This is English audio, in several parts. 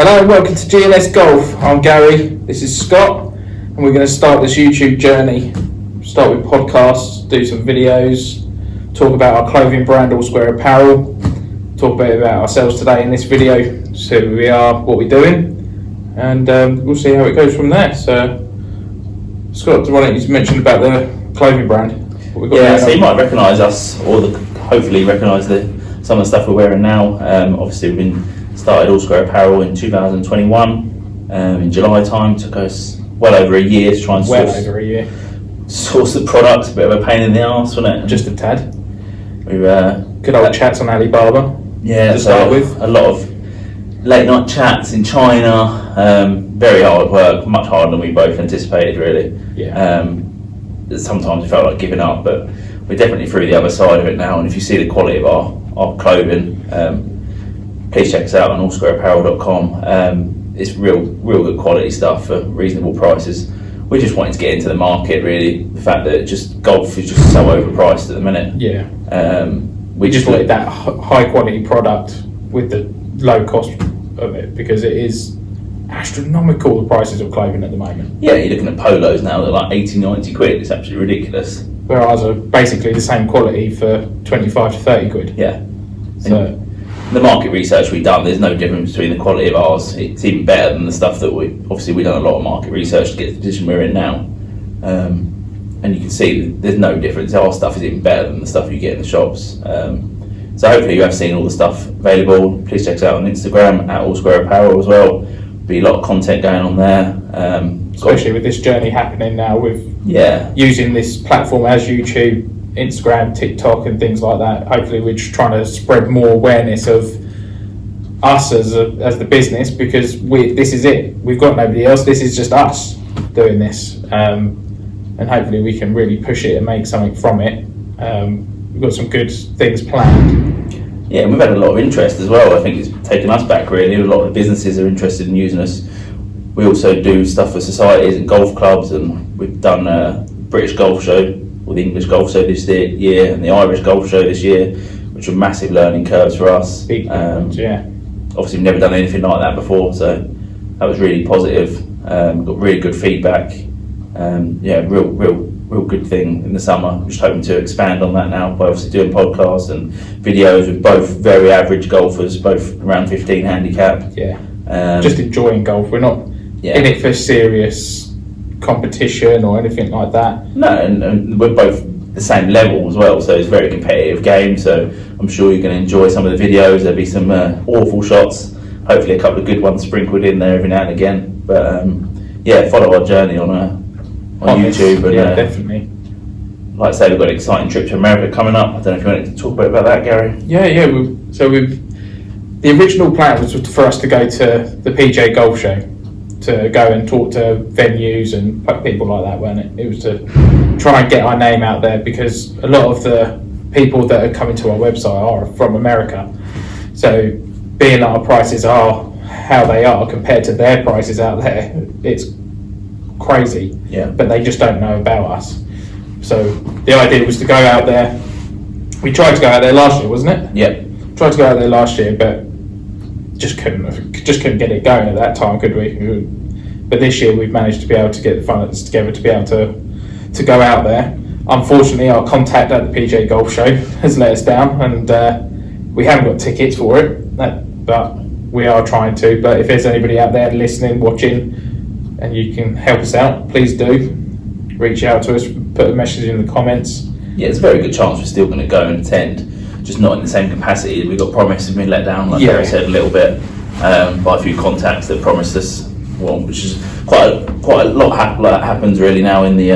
Hello and welcome to GNS Golf. I'm Gary, this is Scott, and we're going to start this YouTube journey. Start with podcasts, do some videos, talk about our clothing brand All Square Apparel, talk a bit about ourselves today in this video, see who we are, what we're doing, and we'll see how it goes from there. So, Scott, why don't you mention about the clothing brand? So you might recognise us, or hopefully recognise some of the stuff we're wearing now. Obviously, we've started All Square Apparel in 2021. In July time, took us well over a year to try and source the product. A bit of a pain in the arse, wasn't it? Just a tad. We good old chats on Alibaba. Yeah, to start with. A lot of late night chats in China. Very hard work, much harder than we both anticipated, really. Yeah. Sometimes we felt like giving up, but we're definitely through the other side of it now. And if you see the quality of our clothing, please check us out on allsquareapparel.com. It's real good quality stuff for reasonable prices. We're just wanting to get into the market, really. The fact that golf is just so overpriced at the minute. Yeah. We just wanted that high quality product with the low cost of it, because it is astronomical, the prices of clothing at the moment. Yeah, you're looking at polos now that are like 80, 90 quid. It's absolutely ridiculous. Whereas are basically the same quality for 25 to 30 quid. Yeah. So the market research we've done, there's no difference between the quality of ours. It's even better than the stuff that we've done a lot of market research to get to the position we're in now. And you can see that there's no difference. Our stuff is even better than the stuff you get in the shops. So hopefully you have seen all the stuff available. Please check us out on Instagram at All Square Apparel as well. Be a lot of content going on there. Especially with this journey happening now with using this platform as YouTube, Instagram, TikTok and things like that. Hopefully we're just trying to spread more awareness of us as the business, because this is it. We've got nobody else. This is just us doing this. And hopefully we can really push it and make something from it. We've got some good things planned. Yeah, and we've had a lot of interest as well. I think it's taken us back, really. A lot of businesses are interested in using us. We also do stuff for societies and golf clubs, and we've done a British golf show, or the English golf show this year, and the Irish golf show this year, which were massive learning curves for us. Yeah. Obviously, we've never done anything like that before, so that was really positive. Got really good feedback. Real good thing in the summer. I'm just hoping to expand on that now by obviously doing podcasts and videos with both very average golfers, both around 15 handicap. Yeah. Just enjoying golf. We're not in it for serious competition or anything like that. No, and we're both the same level as well, so it's a very competitive game. So I'm sure you're going to enjoy some of the videos. There'll be some awful shots, hopefully a couple of good ones sprinkled in there every now and again. But follow our journey on YouTube. And, definitely. Like I say, we've got an exciting trip to America coming up. I don't know if you wanted to talk a bit about that, Gary. The original plan was for us to go to the PJ Golf Show, to go and talk to venues and people like that, weren't it? It was to try and get our name out there, because a lot of the people that are coming to our website are from America. So being that our prices are how they are compared to their prices out there, it's crazy. Yeah. But they just don't know about us. So the idea was to go out there. We tried to go out there last year, wasn't it? Yeah. Tried to go out there last year, but just couldn't get it going at that time, could we? But this year we've managed to be able to get the funds together to be able to go out there. Unfortunately, our contact at the PJ Golf Show has let us down, and we haven't got tickets for it. But we are trying to. But if there's anybody out there listening, watching, and you can help us out, please do reach out to us, put a message in the comments. Yeah, there's a very good chance we're still going to go and attend, just not in the same capacity. We got promised and been let down, like Gary said, a little bit by a few contacts that promised us, which is quite a lot happens really now in the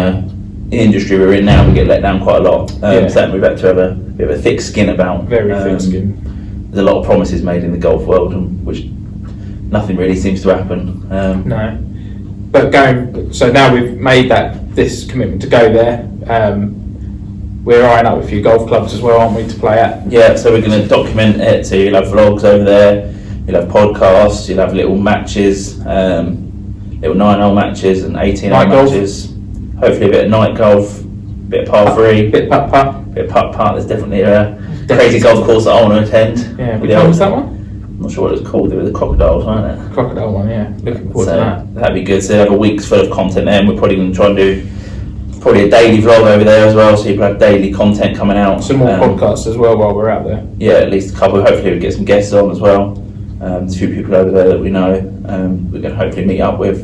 industry we're in now. We get let down quite a lot. So we've had to have a bit of a thick skin about. Very thick skin. There's a lot of promises made in the golf world, which nothing really seems to happen. No. But so now we've made this commitment to go there. We're eyeing up a few golf clubs as well, aren't we, to play at? Yeah, so we're going to document it. So you'll have vlogs over there, you'll have podcasts, you'll have little matches, little 9-hole matches and 18-hole matches. Hopefully a bit of night golf, bit of par 3, bit of putt. There's definitely a crazy golf course that I want to attend. Yeah, which one was that one? I'm not sure what it's called. They were the crocodiles, weren't it? Crocodile one, yeah. Looking forward to that. That'd be good. So they have a week's full of content there, and we're probably going to try and do probably a daily vlog over there as well, so you can have daily content coming out. Some more podcasts as well while we're out there. Yeah, at least a couple. Hopefully we get some guests on as well. There's a few people over there that we know we're going to hopefully meet up with.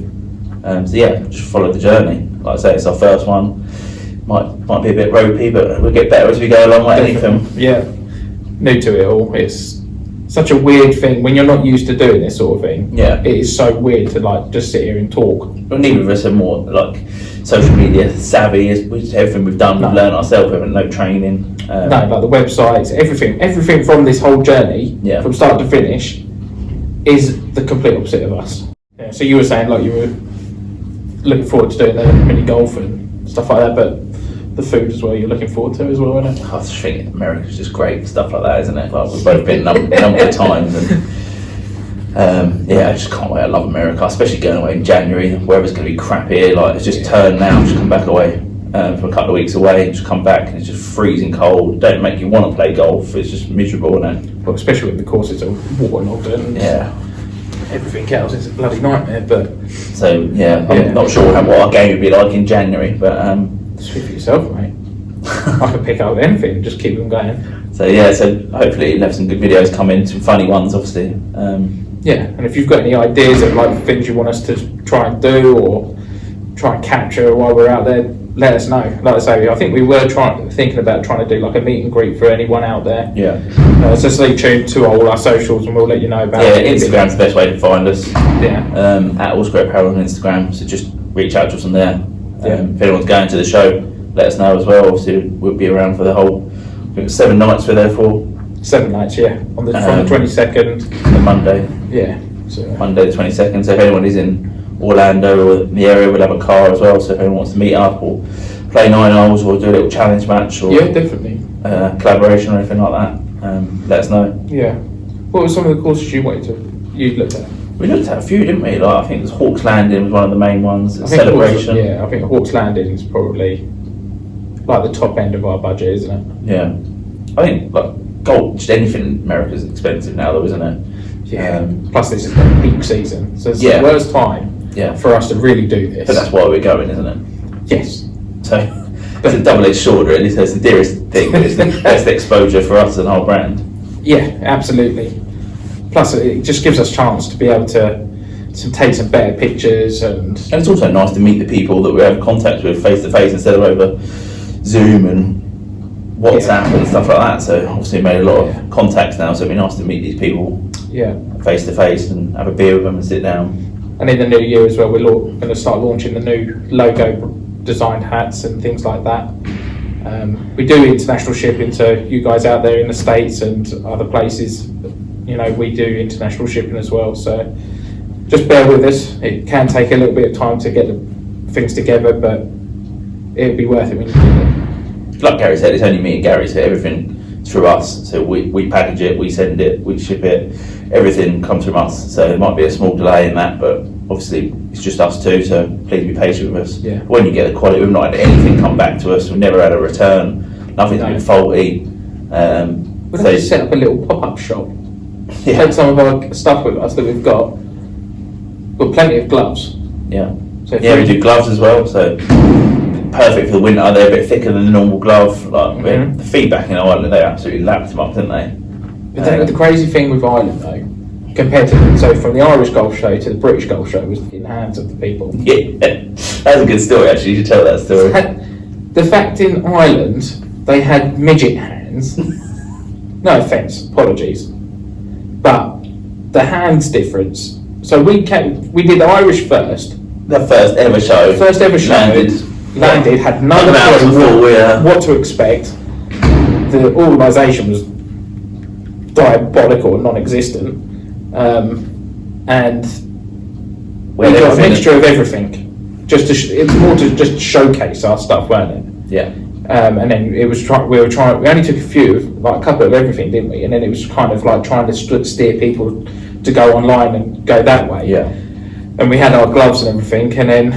So yeah, just follow the journey. Like I say, it's our first one. Might be a bit ropey, but we'll get better as we go along like anything. Yeah, new to it all. It's such a weird thing when you're not used to doing this sort of thing. Yeah, it is so weird to like just sit here and talk. Well, neither of us are more like social media savvy. Everything we've done, we've learned ourselves. We haven't no training. No, like the websites, everything from this whole journey, from start to finish, is the complete opposite of us. Yeah, so you were saying like you were looking forward to doing the mini golf and stuff like that, but the food as well you're looking forward to as well, isn't it? I just think America's just great stuff like that, isn't it? Like we've both been a number of times, and yeah, I just can't wait. I love America, especially going away in January. The weather's going to be crap here. Like it's just turned now. Just come back away for a couple of weeks away, and just come back, and it's just freezing cold. Don't make you want to play golf. It's just miserable, isn't it? Well, especially when the courses are waterlogged and everything else. It's a bloody nightmare. But so yeah, I'm not sure what our game would be like in January, but. Speak for yourself, mate. I can pick up anything, just keep them going. So yeah, so hopefully you'll have some good videos come in, some funny ones obviously. Yeah, and if you've got any ideas of like things you want us to try and do or try and capture while we're out there, let us know. Like I say, I think we were thinking about trying to do like a meet and greet for anyone out there. Yeah. So stay tuned to all our socials and we'll let you know about it. Yeah, Instagram's the best way to find us. Yeah. At All Square Apparel on Instagram, so just reach out to us on there. Yeah. If anyone's going to the show, let us know as well. Obviously, we'll be around for the whole. I think 7 nights we're there for. 7 nights, yeah. From the 22nd. The Monday. Yeah. So. Monday the 22nd. So if anyone is in Orlando or in the area, we'll have a car as well. So if anyone wants to meet up or play 9 holes or do a little challenge match or definitely collaboration or anything like that, let us know. Yeah. What were some of the courses you looked at? We looked at a few, didn't we? Like I think there's Hawks Landing was one of the main ones. Celebration. I think Hawks Landing is probably like the top end of our budget, isn't it? Yeah. I think like golf, just anything in America is expensive now, though, isn't it? Yeah. Plus, this is the peak season, so it's the worst time for us to really do this. But that's why we're going, isn't it? Yes. So it's a double-edged sword, really. So it's the dearest thing, but it's the best exposure for us and our brand. Yeah, absolutely. Plus, it just gives us a chance to be able to take some better pictures, and it's also nice to meet the people that we have contact with face to face instead of over Zoom and WhatsApp and stuff like that. So obviously we made a lot of contacts now, so it'd be nice to meet these people face to face and have a beer with them and sit down. And in the new year as well, we're going to start launching the new logo designed hats and things like that. We do international shipping, so you guys out there in the States and other places, you know, we do international shipping as well. So just bear with us. It can take a little bit of time to get the things together, but it'll be worth it when you do it. Like Gary said, it's only me and Gary, so everything through us. So we package it, we send it, we ship it, everything comes from us. So there might be a small delay in that, but obviously it's just us two, so please be patient with us. Yeah. When you get the quality, we've not had anything come back to us, we've never had a return, nothing's been faulty. We'll have to set up a little pop-up shop. Take some of our stuff with us that we've got. We've got plenty of gloves. Yeah. So we do gloves as well, so perfect for the winter. They're a bit thicker than the normal glove. Like the feedback in Ireland, they absolutely lapped them up, didn't they? But the crazy thing with Ireland, though, compared to from the Irish golf show to the British golf show, was in the hands of the people. Yeah, that's a good story. Actually, you should tell that story. The fact in Ireland they had midget hands. No offence, apologies, but the hands difference. So we did Irish first. The first ever show. Landed, had none of what to expect. The organisation was diabolical and non-existent, and we got a mixture of everything. It's more to just showcase our stuff, weren't it? Yeah. And then it was we only took a couple of everything, didn't we? And then it was kind of like trying to steer people to go online and go that way. Yeah. And we had our gloves and everything, and then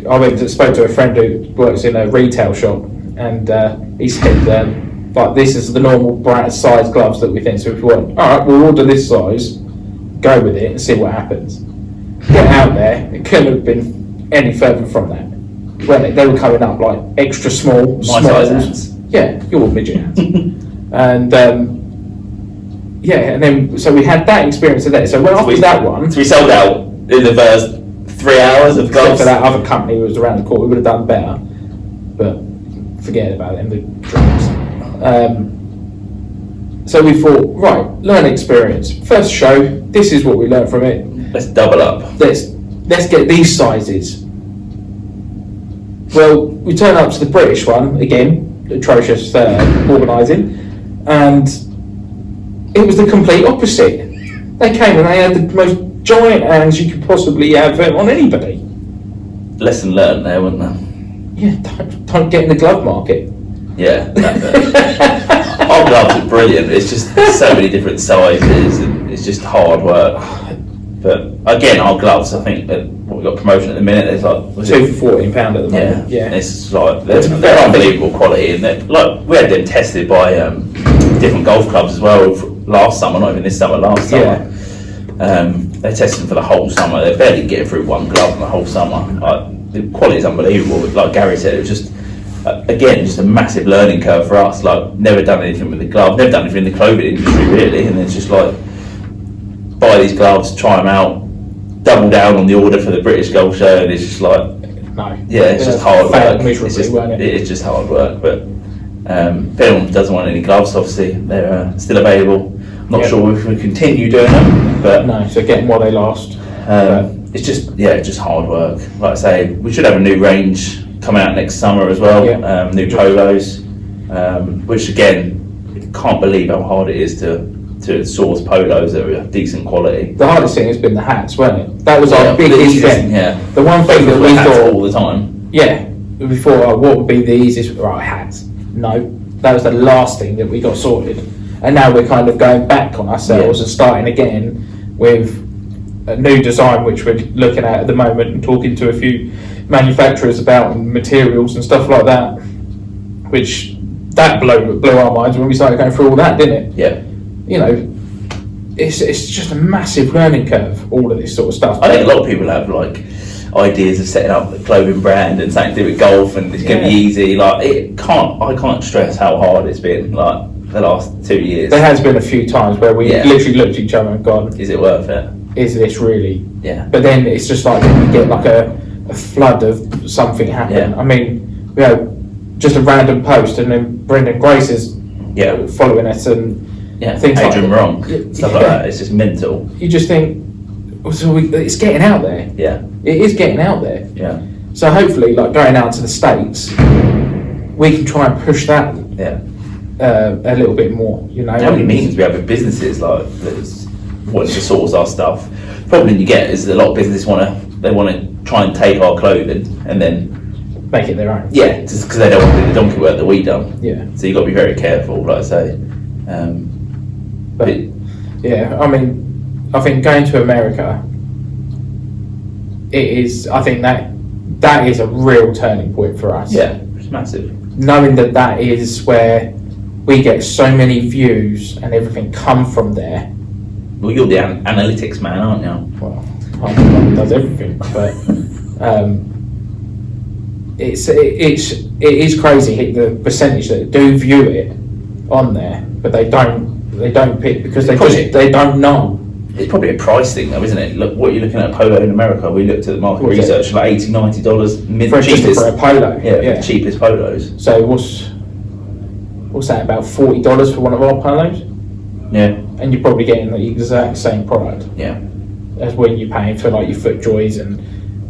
I spoke to a friend who works in a retail shop, and he said like this is the normal brand size gloves that we think. So if we want, all right, we'll order this size, go with it, and see what happens. Get out there, it couldn't have been any further from that. When they were coming up like extra small, My size hands. Yeah, your midget hands. And and then so we had that experience of that. So when after that one, so we sold out in the first 3 hours of except gloves. for that other company who was around the corner, we would have done better. But forget about them, the drinks. So we thought, right, learn experience. First show, this is what we learned from it. Let's double up. Let's get these sizes. Well, we turned up to the British one again, atrocious organising, and it was the complete opposite. They came and they had the most giant hands you could possibly have on anybody. Lesson learned there, wasn't there? Yeah, don't get in the glove market. Yeah. Our gloves are brilliant. It's just so many different sizes, and it's just hard work. But again, our gloves, I think that we've got promotion at the minute. There's like £2 for £14 at the moment. yeah. It's like they're unbelievable quality, and like we had them tested by different golf clubs as well last summer, not even this summer, last summer. They tested them for the whole summer. They're barely getting through one glove in the whole summer. Like, the quality is unbelievable. Like Gary said, it was just again just a massive learning curve for us. Like never done anything with the glove, never done anything in the clothing industry really, and it's just like buy these gloves, try them out, double down on the order for the British Golf Show, and it's just like it's just hard work. It's just hard work. But if anyone doesn't want any gloves, obviously they're still available. Not sure if we continue doing them, but no. So get them while they last. It's just just hard work. Like I say, we should have a new range coming out next summer as well. New polos, which again, can't believe how hard it is to source polos that are decent quality. The hardest thing has been the hats, wasn't it? That was our biggest thing. Yeah. The one thing that we thought all the time. Yeah. We thought, what would be the easiest? Right, hats. No, that was the last thing that we got sorted. And now we're kind of going back on ourselves and starting again with a new design, which we're looking at the moment and talking to a few manufacturers about materials and stuff like that. Which that blew our minds when we started going through all that, didn't it? Yeah. You know, it's just a massive learning curve, all of this sort of stuff. I think a lot of people have like ideas of setting up a clothing brand and something to do with golf, and it's going to be easy. Like I can't stress how hard it's been. Like the last 2 years. There has been a few times where we literally looked at each other and gone, "Is it worth it? Is this really?" Yeah. But then it's just like you get like a flood of something happen. I mean, just a random post, and then Brendan Grace is following us and. Things Adrian like Wrong, stuff like that. It's just mental. You just think, it's getting out there. Yeah, it is getting out there. Yeah. So hopefully, like going out to the States, we can try and push that. A little bit more. You know. How many meetings we have with businesses like that's wanting to source our stuff? The problem you get is a lot of businesses want to try and take our clothing and then make it their own. Yeah, just because they don't want to do the donkey work that we done. Yeah. So you got to be very careful, like I say. But I mean, I think going to America, I think that is a real turning point for us. Yeah, it's massive. Knowing that is where we get so many views and everything come from there. Well, you're the analytics man, aren't you? Well, I'm the one who does everything, but it is crazy the percentage that do view it on there, but they don't pick because they don't know. It's probably a price thing though, isn't it? Look, what you're looking at a polo in America, we looked at the market research, like $80, $90 cheapest for a polo. The cheapest polos. So what's that, about $40 for one of our polos? Yeah. And you're probably getting the exact same product. Yeah. As when you're paying for like your FootJoys and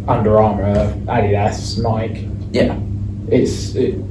Under Armour, Adidas, Nike. Yeah.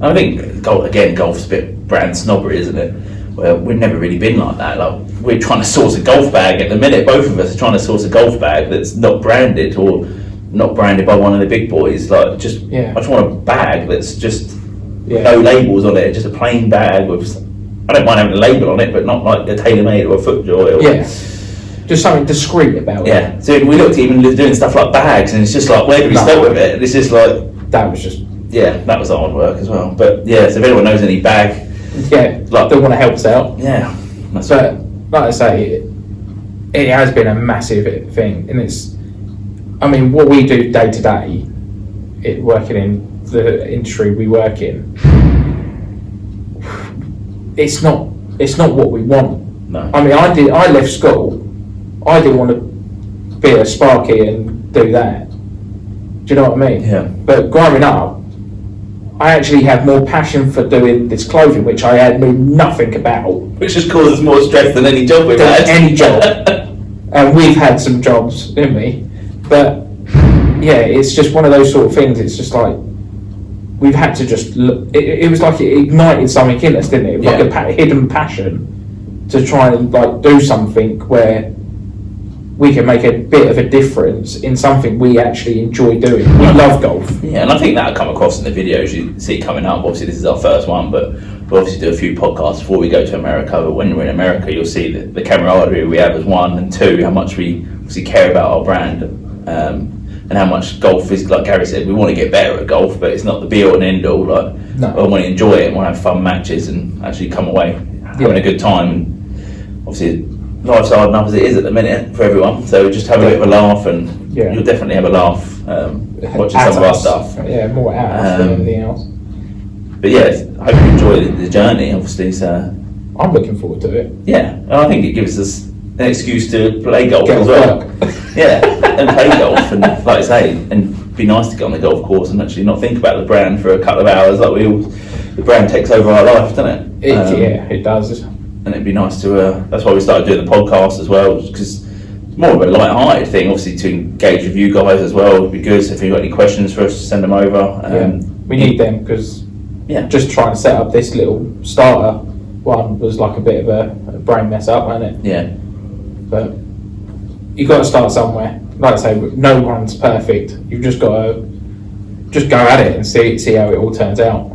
I think golf's a bit brand snobbery, isn't it? Well, we've never really been like that. Like we're trying to source a golf bag at the minute. Both of us are trying to source a golf bag that's not branded or not branded by one of the big boys. Like I just want a bag that's just no labels on it, just a plain bag with. I don't mind having a label on it, but not like a TaylorMade or a FootJoy. Just something discreet about it. Yeah. So we looked even doing stuff like bags, and it's just like where do we start with it? And it's just like that was just that was hard work as well. But so if anyone knows any bag that want to help us out. Yeah, that's But like I say, it has been a massive thing, and I mean, what we do day to day, working in the industry we work in, it's not what we want. No. I mean, I left school. I didn't want to be a Sparky and do that. Do you know what I mean? Yeah. But growing up, I actually had more passion for doing this clothing, which I knew nothing about. Which has caused us more stress than any job we've Than had. any job. And we've had some jobs, didn't we? But yeah, it's just one of those sort of things. It's just like we've had to just look. It was like it ignited something in us, didn't it? Like a hidden passion to try and like do something where we can make a bit of a difference in something we actually enjoy doing. We love golf. Yeah, and I think that'll come across in the videos you see coming up. Obviously, this is our first one, but we'll obviously do a few podcasts before we go to America. But when we're in America, you'll see the camaraderie we have as one, and two, how much we obviously care about our brand, and how much golf is, like Gary said, we want to get better at golf, but it's not the be-all and end-all. Like, No. I want to enjoy it and want to have fun matches and actually come away having a good time. And obviously, life's hard enough as it is at the minute for everyone, so just have a bit of a laugh, and you'll definitely have a laugh watching some of our stuff. Yeah, more out than anything else. But yeah, I hope you enjoy the journey, obviously. So I'm looking forward to it. yeah, and I think it gives us an excuse to play golf Get as off well. work. Yeah, and play golf, and like I say, and be nice to get on the golf course and actually not think about the brand for a couple of hours. Like the brand takes over our life, doesn't it? Yeah, it does. And it'd be nice to. That's why we started doing the podcast as well, because it's more of a light-hearted thing, obviously, to engage with you guys as well. It'd be good if you've got any questions for us, send them over. We need them because just trying to set up this little starter one was like a bit of a brain mess up, wasn't it? Yeah. But you've got to start somewhere. Like I say, no one's perfect. You've just got to just go at it and see how it all turns out.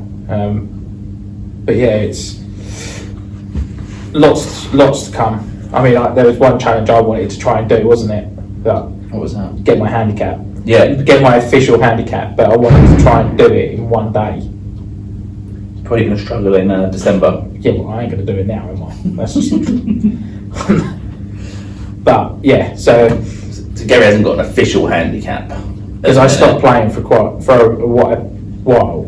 But yeah, it's lots to come. I mean, there was one challenge I wanted to try and do, wasn't it? What was that? Get my handicap. Yeah. Get my official handicap, but I wanted to try and do it in one day. Probably going to struggle in December. Yeah, well, I ain't going to do it now, am I? That's just... But yeah, so Gary hasn't got an official handicap. because I stopped playing for a while,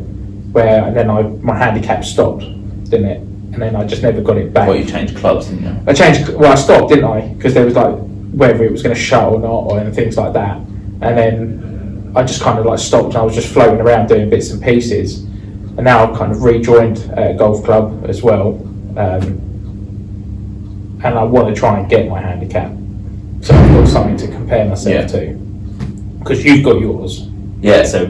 where and then my handicap stopped, didn't it? And then I just never got it back. Well, you changed clubs, didn't you? I stopped, didn't I? Because there was like whether it was going to shut or not, and things like that. And then I just kind of like stopped, and I was just floating around doing bits and pieces. And now I've kind of rejoined a golf club as well, and I want to try and get my handicap, so I've got something to compare myself to. Because you've got yours. Yeah, so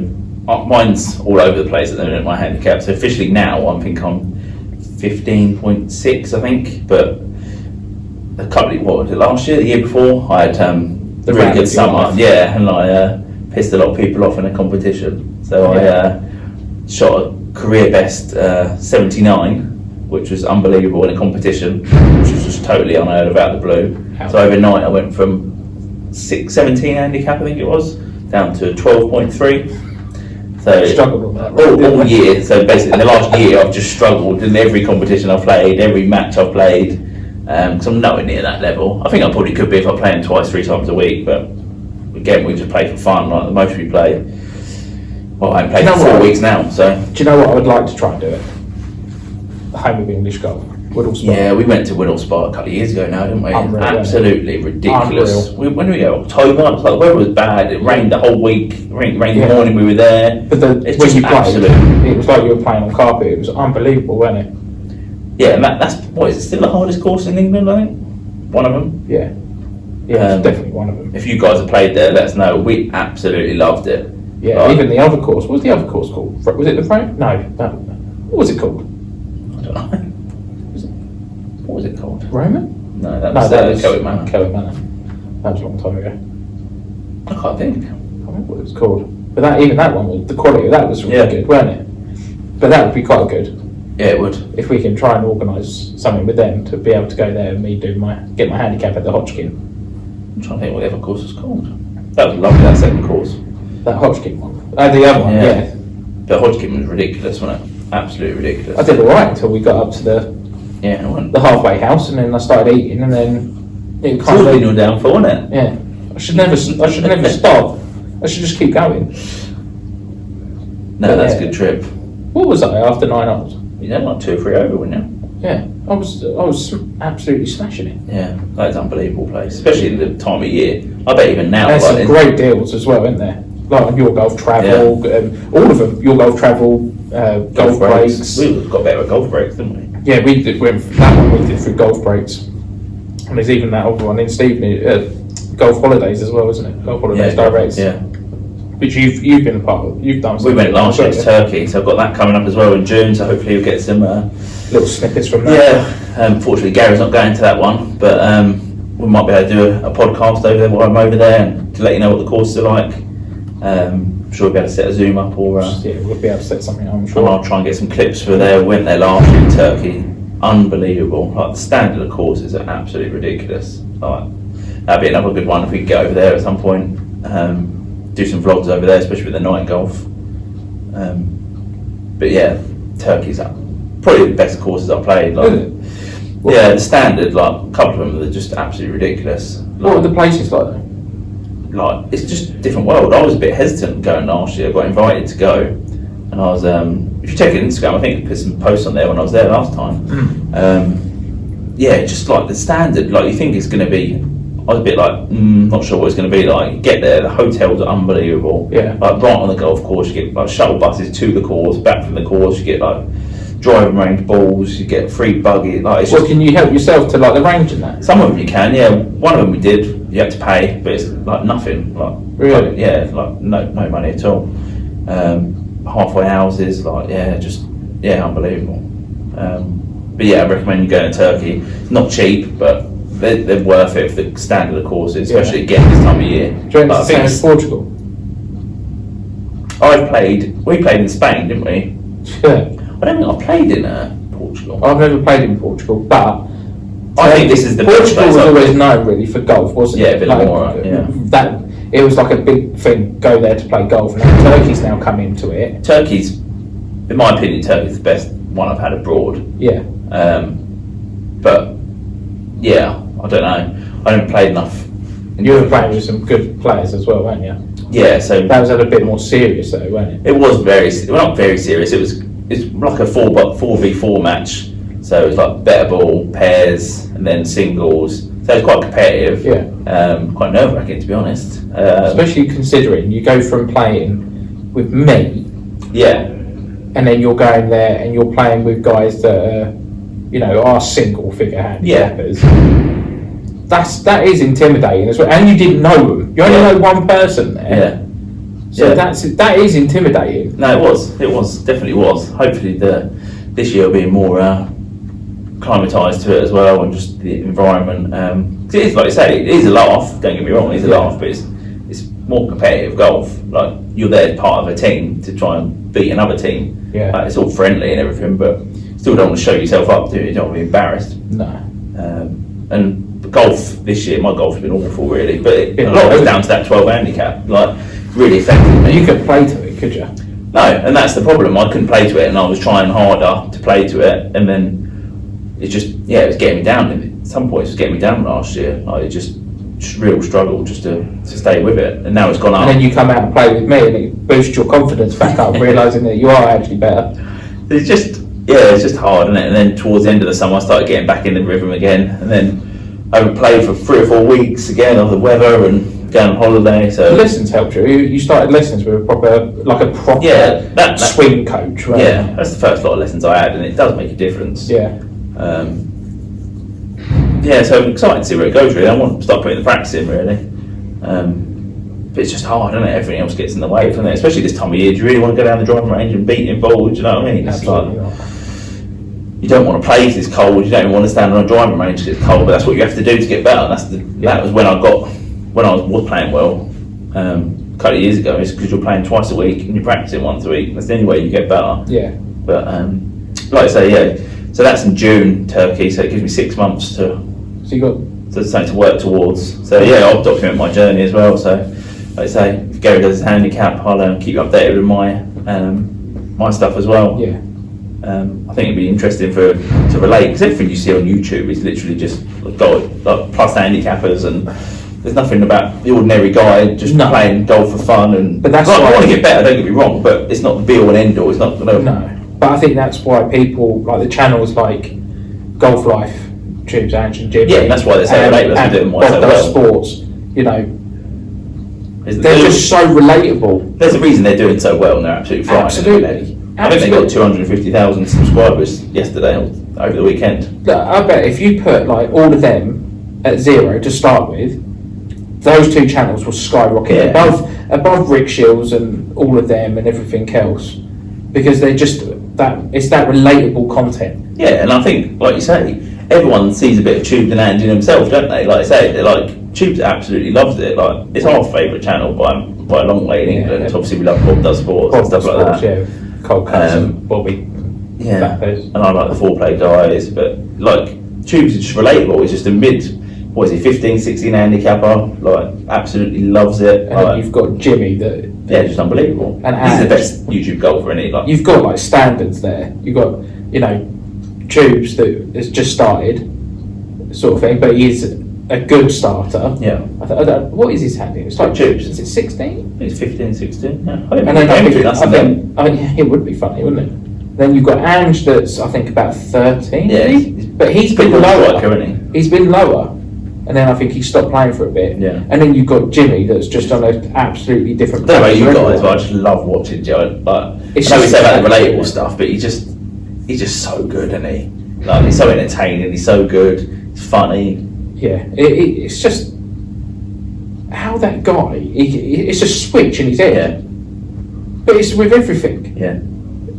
mine's all over the place at the minute, my handicap. So officially now, I think I'm 15.6, I think. But a couple what was it, last year, the year before, I had The really round good of summer. life. Yeah, and I pissed a lot of people off in a competition. So I shot a career best 79, which was unbelievable in a competition, which was just totally unheard of out of the blue. So overnight I went from 17 handicap, I think it was, down to 12.3. So Struggled on that. all year. So basically, the last year I've just struggled in every competition I've played, every match I've played, because I'm nowhere near that level. I think I probably could be if I play them twice, 3 times a week, but again, we just play for fun. Like the most we play. Well, I haven't played for 4 weeks now, so. Do you know what I would like to try and do it? The home of English golf, Whittle Spa. Yeah, we went to Whittle Spa a couple of years ago now, didn't we? Unreal, Absolutely ridiculous. Unreal. When did we go? October. It was like the weather was bad. It rained the whole week. Rained the morning we were there. But It's when just you played, absolute. it was like you were playing on carpet. It was unbelievable, wasn't it? Yeah, and that's what is it still the hardest course in England? I think one of them. Yeah, it's definitely one of them. If you guys have played there, let us know. We absolutely loved it. Yeah, Like, even the other course. What was the other course called? Was it the frame? No, what was it called? I don't know. What was it called? Roman? No, that was Celtic Manor. Celtic Manor. That was a long time ago. I can't think. I can't remember what it was called. But that one was the quality of that was really good, wasn't it? But that would be quite good Yeah, it would. if we can try and organise something with them to be able to go there and me get my handicap at the Hodgkin. I'm trying to think what the other course was called. That was lovely, that second course. That Hodgkin one. The other one, yeah. But Hodgkin was ridiculous, wasn't it? absolutely ridiculous. I did all right until we got up to the halfway house, and then I started eating, and then it It's all been your downfall, isn't it? Yeah, I should never stop. I should just keep going. No, But that's yeah. a good trip. What was I after 9 holes? You had like 2 or 3 over, wouldn't you? Yeah, I was absolutely smashing it. Yeah, that's an unbelievable place, especially in the time of year. I bet even now. There's like, some great deals as well, isn't there? Like on Your Golf Travel, all of them. Your Golf Travel, golf breaks. We got better at golf breaks, didn't we? Yeah, we did. That one we did through golf breaks, and there's even that other one in Stevenage, Golf Holidays as well, isn't it? Golf Holidays Directs. Yeah. Which you've been a part of. You've done. We went last year to yeah. Turkey, so I've got that coming up as well in June. So hopefully you'll get some Little snippets from that. Yeah. Unfortunately, Gary's not going to that one, but we might be able to do a podcast over there while I'm over there and to let you know what the courses are like. I'm sure we'll be able to set a Zoom up or. Yeah, we'll be able to set something up, I'm And sure. I'll try and get some clips for there. We went there last year in Turkey. Unbelievable. Like the standard of courses are absolutely ridiculous. Like that'd be another good one if we could get over there at some point. Do some vlogs over there, especially with the night golf. But yeah, Turkey's probably the best courses I've played. Like, Is it? yeah, the standard, like a couple of them are just absolutely ridiculous. What were the places like though? Like it's just a different world. I was a bit hesitant going last year. I got invited to go, and I was. If you check it on Instagram, I think I put some posts on there when I was there last time. Yeah, just like the standard. Like you think it's going to be. I was a bit like, not sure what it's going to be like. You get there, the hotels are unbelievable. Yeah. Like right on the golf course, you get like shuttle buses to the course, back from the course. You get like driving range balls. You get free buggy. Like it's Well, just, can you help yourself to like the range and that? some of them you can, yeah. One of them we did. You had to pay, but it's like nothing. Like Really? yeah, like no money at all. Halfway houses, like unbelievable. But yeah, I recommend you going to Turkey. It's not cheap, but they're worth it for the standard of courses, especially again this time of year. Do you But I think it's Portugal? we played in Spain, didn't we? Yeah. I don't think I played in Portugal. I've never played in Portugal, but I think this is the best Portugal place was I've always been. known really for golf, wasn't Yeah, it? Villamora, yeah. That it was like a big thing. Go there to play golf, and now Turkey's now come into it. Turkey's, in my opinion, Turkey's the best one I've had abroad. Yeah, But yeah, I don't know. I haven't played enough. you were playing with some good players as well, weren't you? Yeah, so That was a bit more serious though, wasn't it? it was not very serious. It's like a 4v4 match. So it was like better ball, pairs, and then singles. So it's quite competitive. Yeah. Quite nerve-wracking to be honest. Especially considering you go from playing with me, Yeah, and then you're going there and you're playing with guys that are single figure handicappers. That is intimidating as well. And you didn't know them. You only know one person there. yeah. So Yeah. that is intimidating. No, definitely was. Hopefully this year will be more acclimatised to it as well, and just the environment. 'Cause it is, like you say, it is a laugh. Don't get me wrong, it is a laugh, but it's more competitive golf. Like you're there as part of a team to try and beat another team. Yeah. Like, it's all friendly and everything, but still don't want to show yourself up, do you? You don't want to be embarrassed. No. And the golf this year, my golf's been awful really, but a Yeah. lot of it's down to that 12 handicap. Like really affected me. You could play to it, could you? No, and that's the problem. I couldn't play to it, and I was trying harder to play to it, and then it was getting me down. At some points, it was getting me down last year. Like it just real struggle just to stay with it, and now it's gone up. And then you come out and play with me, and it boosts your confidence back up, realising that you are actually better. It's just hard, isn't it? And then towards the end of the summer, I started getting back in the rhythm again, and then I would play for 3 or 4 weeks again of the weather and going on holiday. So The lessons helped you. You started lessons with a proper yeah, that swing coach, right? yeah, that's the first lot of lessons I had, and it does make a difference. Yeah. So I'm excited to see where it goes really. I want to start putting the practice in really. But it's just hard, isn't it? Everything else gets in the way, doesn't it? Especially this time of year. Do you really want to go down the driving range and beat in balls? Do you know what I mean? It's Absolutely like, not. you don't want to play because it's cold. You don't even want to stand on a driving range because it's cold. But that's what you have to do to get better. That was when I was playing well a couple of years ago. It's because you're playing twice a week and you're practicing once a week. That's the only way you get better. Yeah. But like I say, yeah. So that's in June, Turkey. So it gives me 6 months to So you got something to work towards. So yeah, I'll document my journey as well. So like I say, if Gary does his handicap, I'll keep you updated with my my stuff as well. yeah. I think it'd be interesting to relate, because everything you see on YouTube is literally just like plus handicappers, and there's nothing about the ordinary guy just playing golf for fun. And but that's why I why want to get better. Don't get me wrong, but it's not the be all and end all. It's not. No, but I think that's why people like the channels like Golf Life, Tubes, Ange and Jimmy. Yeah, that's why they say relatable. That's doing why so well. Sports, you know, they're just so relatable. There's a reason they're doing so well, and they're absolutely flying. Absolutely. I think they got 250,000 subscribers yesterday over the weekend. Look, I bet if you put like all of them at 0 to start with, those two channels will skyrocket above Rick Shields and all of them and everything else, because they're just it's that relatable content. Yeah, and I think, like you say, everyone sees a bit of Tubes and Ange in themselves, don't they? Like I say, they're like, Tubes absolutely loves it. Like, it's our favourite channel by a long way in England. Obviously, we love Bob Does Sports and stuff like that. Yeah, Cold Cuts and Bobby. Yeah, and I like the foreplay guys, but like Tubes is just relatable. He's just a 15, 16 handicapper. Like, absolutely loves it. And then you've got Jimmy that. Yeah, just unbelievable. And he's the best YouTube golfer, isn't he? Like, you've got like standards there. You've got, you know, Tubes that has just started, sort of thing, but he's a good starter. Yeah. What is his handicap? It's like Tubes. Is it 16? It's 15, 16. Yeah. And then I think it would be funny, wouldn't it? Then you've got Ange that's I think about 13. Yeah. But he's been lower. Isn't he? He's been lower. And then I think he stopped playing for a bit. Yeah. And then you've got Jimmy that's just on an absolutely different. I don't know about you guys, but I just love watching Joe. But I know we say about the relatable stuff, but he's just so good, isn't he? Like, he's so entertaining. He's so good. He's funny. Yeah, it's just how that guy. It's a switch in his head. Yeah. But it's with everything. Yeah.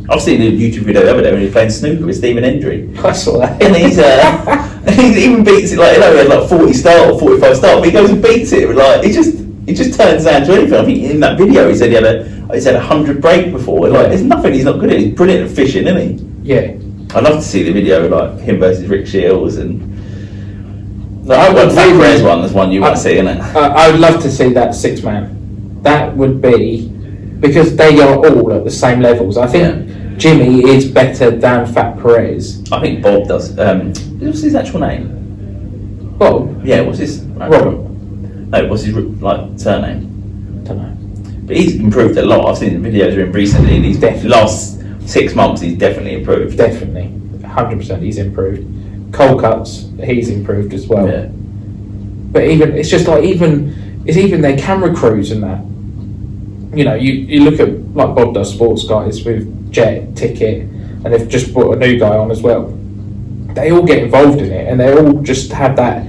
I've seen a YouTube video the other day when he was playing snooker with Stephen Hendry. I saw that. And he even beats it, like, you know, he had like 40 start or 45 start, but he goes and beats it. Like, he just turns down to anything. I think in that video he said he had 100 break before. Like, there's nothing he's not good at. He's brilliant at fishing, isn't he? Yeah. I'd love to see the video, like him versus Rick Shields, and like, I would Fat Perez one. There's one you want to see, isn't it? I would love to see that 6-man. That would be, because they are all at the same levels. I think Jimmy is better than Fat Perez. I think Bob does. What's his actual name? Bob? Yeah, what's his? Robert. No, what's his like surname? Don't know. But he's improved a lot. I've seen the videos of him recently, and he's Definitely. last 6 months he's definitely improved. Definitely. 100% he's improved. Cold Cuts, he's improved as well. Yeah. But it's just like even their camera crews and that. You know, you look at like Bob Does Sports guys with Jet, Ticket, and they've just brought a new guy on as well. They all get involved in it, and they all just have that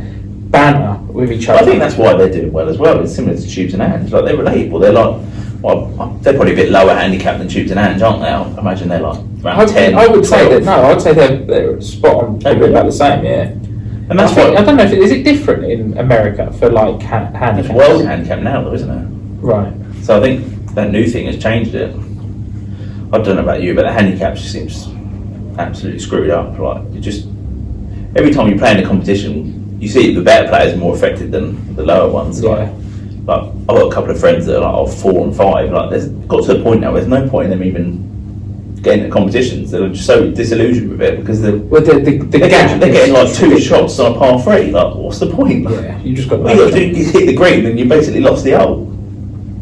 banter with each other. I think that's why they're doing well as well. It's similar to Tubes and Ange. Like, they're relatable. They're like, well, they're probably a bit lower handicap than Tubes and Ange, aren't they? I imagine they're like around 10. I would 12. say that. No, I'd say they're spot on. Probably about the same. Yeah. And that's I don't know if is it different in America for like handicaps? It's world handicap now, though, isn't it? Right. So I think that new thing has changed it. I don't know about you, but the handicap just seems absolutely screwed up. Like, you just every time you play in a competition, you see the better players are more affected than the lower ones. Like I've got a couple of friends that are like 4 and 5. Like, there's got to a point now where there's no point in them even getting to competitions. They're just so disillusioned with it because they're getting like 2 shots on a par 3. Like, what's the point? Yeah, you just got. All you got to do is hit the green, and you basically lost the hole.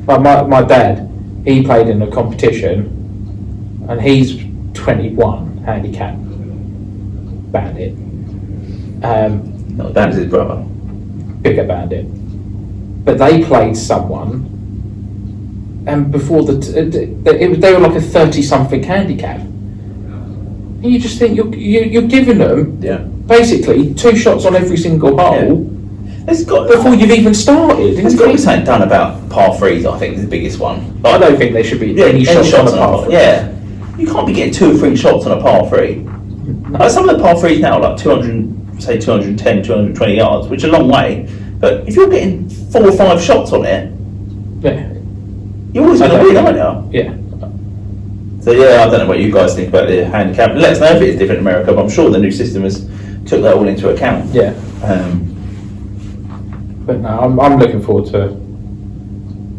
Like my dad, he played in a competition, and he's 21 handicap bandit. No, that's his brother. Bigger bandit. But they played someone, and before they were like a 30-something handicap. And you just think you're giving them basically 2 shots on every single hole. Before you've even started. There's got to be something done about par 3s, I think, is the biggest one. Like, I don't think there should be any shots on a par 3. Yeah. You can't be getting 2 or 3 shots on a par 3. No. Like, some of the par 3s now are like 210, 220 yards, which is a long way. But if you're getting 4 or 5 shots on it, you're always going to win, aren't you? Yeah. So yeah, I don't know what you guys think about the handicap. Let us know if it is different in America, but I'm sure the new system has took that all into account. Yeah. But no, I'm looking forward to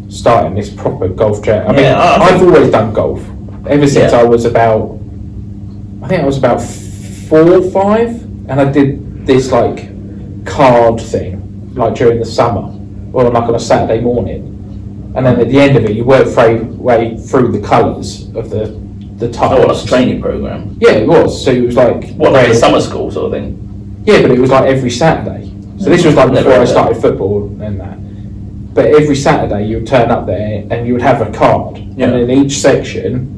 starting this proper golf chat. I mean, I've always done golf ever since I was about I think I was about 4 or 5, and I did this like card thing, like during the summer, or like on a Saturday morning. And then at the end of it, you work way through the colours of the tiles. Oh, like a training program. Yeah, it was. So it was like Like a summer school sort of thing. Yeah, but it was like every Saturday. So this was like before I started football and that. But every Saturday you would turn up there and you would have a card, Yeah. and in each section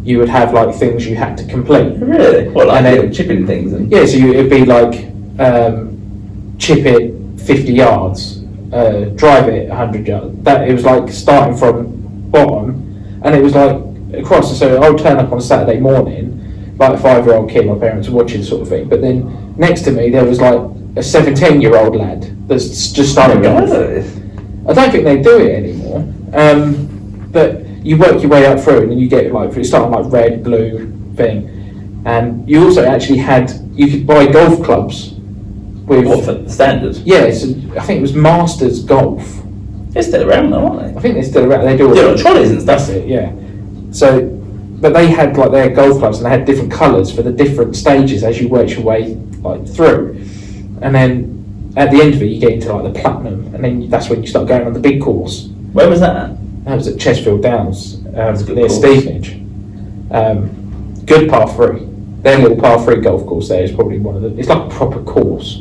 you would have like things you had to complete. Really? What, like And then- little chipping things? And Yeah, so it'd be like chip it 50 yards, drive it 100 yards. That it was like starting from bottom, and it was like across. So I would turn up on a Saturday morning, like a 5-year-old kid, my parents were watching sort of thing. But then next to me there was like a 17-year-old lad that's just started golf. I don't think they do it anymore. But you work your way up through, and then you get like it started like red, blue thing, and you also actually you could buy golf clubs with what, for the standard? Yeah, so I think it was Masters Golf. They're still around though, aren't I think they're still around. They do all they? Yeah, trolleys and stuff. That's it, yeah. So, but they had like their golf clubs, and they had different colours for the different stages as you worked your way like through, and then at the end of it you get into like the platinum, and then that's when you start going on the big course. Where was that at? That was at Chesfield Downs, a good near course. Stevenage. Good par 3. Their little par 3 golf course there is probably one of the. It's like a proper course.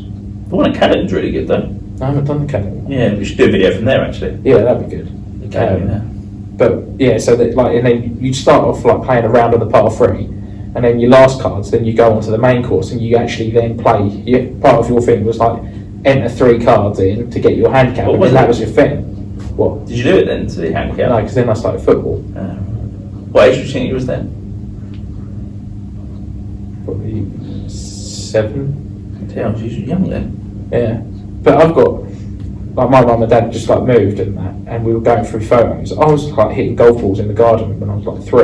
The one at Cadden's really good though. I haven't done the Canada one. Yeah, we should do a video from there actually. Yeah, that'd be good. The Academy there. But yeah, so that like, and then you start off like playing around on the par 3, and then your last cards, then you go onto the main course, and you actually then play. Part of your thing was like enter 3 cards in to get your handicap, What and was then that it? was your thing. What? Did you do it then to the handicap? No, because then I started football. What age do you think you was then? Probably 7. Yeah, you were young then. Yeah, but I've got like my mum and dad had just like moved and that, and we were going through photos. I was like hitting golf balls in the garden when I was like 3.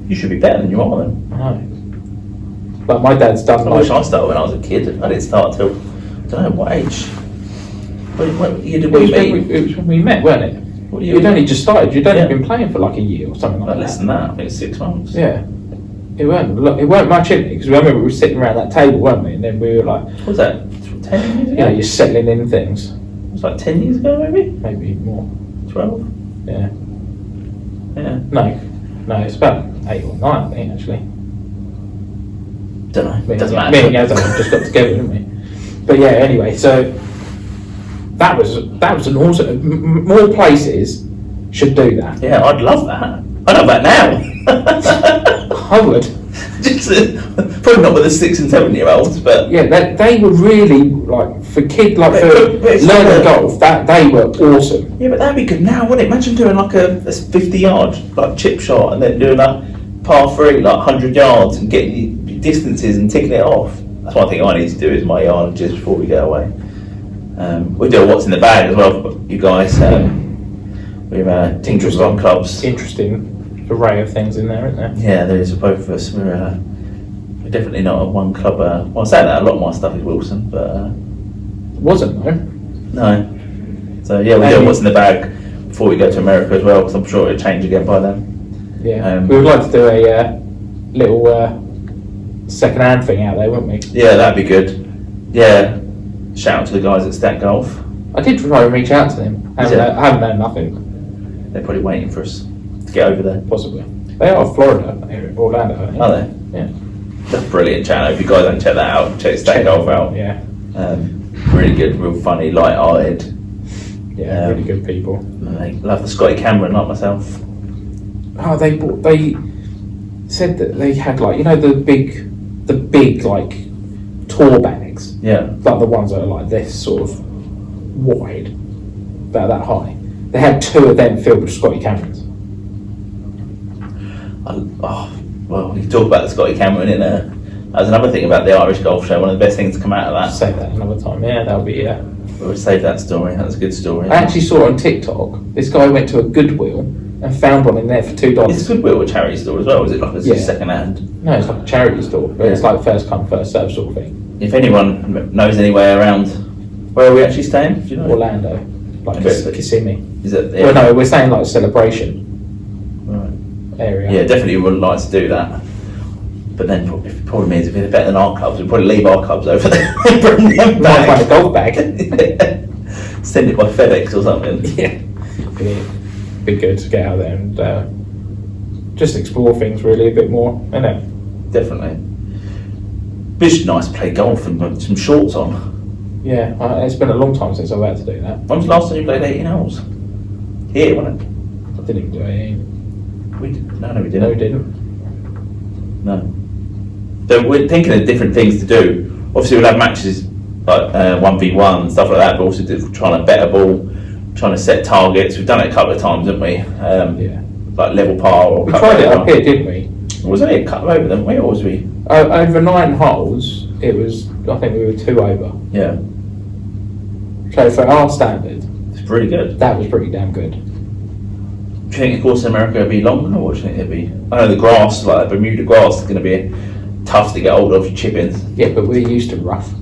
You should be better than you are then. I know. Like my dad's done I like. wish I started when I was a kid. I didn't start till, I don't know, what age? What year did It we was, meet? it was when we met, weren't it? What year You'd was only it? just started. You'd only Yeah. been playing for like a year or something like Like that. less than that, I think 6 months. Yeah. It weren't much in it, because I remember we were sitting around that table, weren't we? And then we were like, What was that? 10 years you ago? know, you're settling in things. It was like 10 years ago maybe? Maybe more. 12? Yeah. Yeah. No, it's about 8 or 9, I think, actually. Don't know. Me Doesn't and matter. Yazan just got together, didn't we? But yeah, anyway, so that was an awesome. More places should do that. Yeah, I'd love that. I'd love that now. I would. Just, probably not with the 6 and 7-year-olds, but Yeah, they were really like for kids, like But- for but it's learning like a- golf. That they were awesome. yeah, but that'd be good now, wouldn't it? Imagine doing like a 50-yard like chip shot, and then doing a par 3 like 100 yards and getting your distances and ticking it off. That's one thing I need to do is my yard just before we go away. We do a what's in the bag as well for you guys. We've Tinkers Golf Clubs. Interesting array of things in there, isn't there? Yeah, there is for both of us. We're definitely not a one club. Well, I'm saying that a lot of my stuff is Wilson, but Wasn't though. no. So yeah, we do what's in the bag before we go to America as well, because I'm sure it'll change again by then. Yeah, we would like to do a little second-hand thing out there, wouldn't we? Yeah, that'd be good. Yeah, shout out to the guys at Stat Golf. I did try and reach out to them. I Is it? haven't heard nothing. They're probably waiting for us to get over there. Possibly. They are Florida, area, Orlando. I think. Are they? Yeah. That's a brilliant channel. If you guys haven't checked that out, check Stat Golf out. Yeah. Really good, real funny, light-hearted. Yeah, really good people. They love the Scotty Cameron, like myself. Oh, they said that they had like, you know, the big like tour bags, Yeah. like the ones that are like this sort of wide, about that high. They had 2 of them filled with Scotty Camerons. Well, we can talk about the Scotty Cameron in a. That was another thing about the Irish Golf Show. One of the best things to come out of that. Say that another time. Yeah, that'll be We'll save that story. That's a good story. I actually saw on TikTok. This guy went to a Goodwill and found one in there for $2. It's a Goodwill, a charity store as well. Is it like a Yeah. second hand? No, it's like a charity store, but it's like first come first serve sort of thing. If anyone knows any way around, where are we actually staying? Do you know? Orlando, like Okay. Kissimmee. Is it? Well, no, we're saying like Celebration Right. area. Yeah, definitely would like to do that. But then the problem is, if they're better than our clubs, we'd probably leave our clubs over there and bring them Might find a back. golf bag. Send it by FedEx or something. Yeah, be good to get out there and just explore things really a bit more, isn't it? Definitely. But it's nice to play golf and put some shorts on. Yeah, it's been a long time since I've had to do that. When was the last time you played 18 holes? Here, wasn't it? I didn't even do it. We did. No, we didn't. No, we didn't. No. So we're thinking of different things to do. Obviously, we'll have matches like 1v1 and stuff like that, but also trying to bet a ball, trying to set targets. We've done it a couple of times, haven't we? Yeah. Like level par or We cut tried it over. up here, didn't we? Was it a cut over, didn't we? Or was we? Over 9 holes, it was. I think we were 2 over. Yeah. So for our standard, It's pretty good. that was pretty damn good. Do you think the course in America will be longer, or do you think it'll be? I know the grass, like the Bermuda grass, is going to be tough to get hold of. Chip-ins. Yeah, but we're used to rough.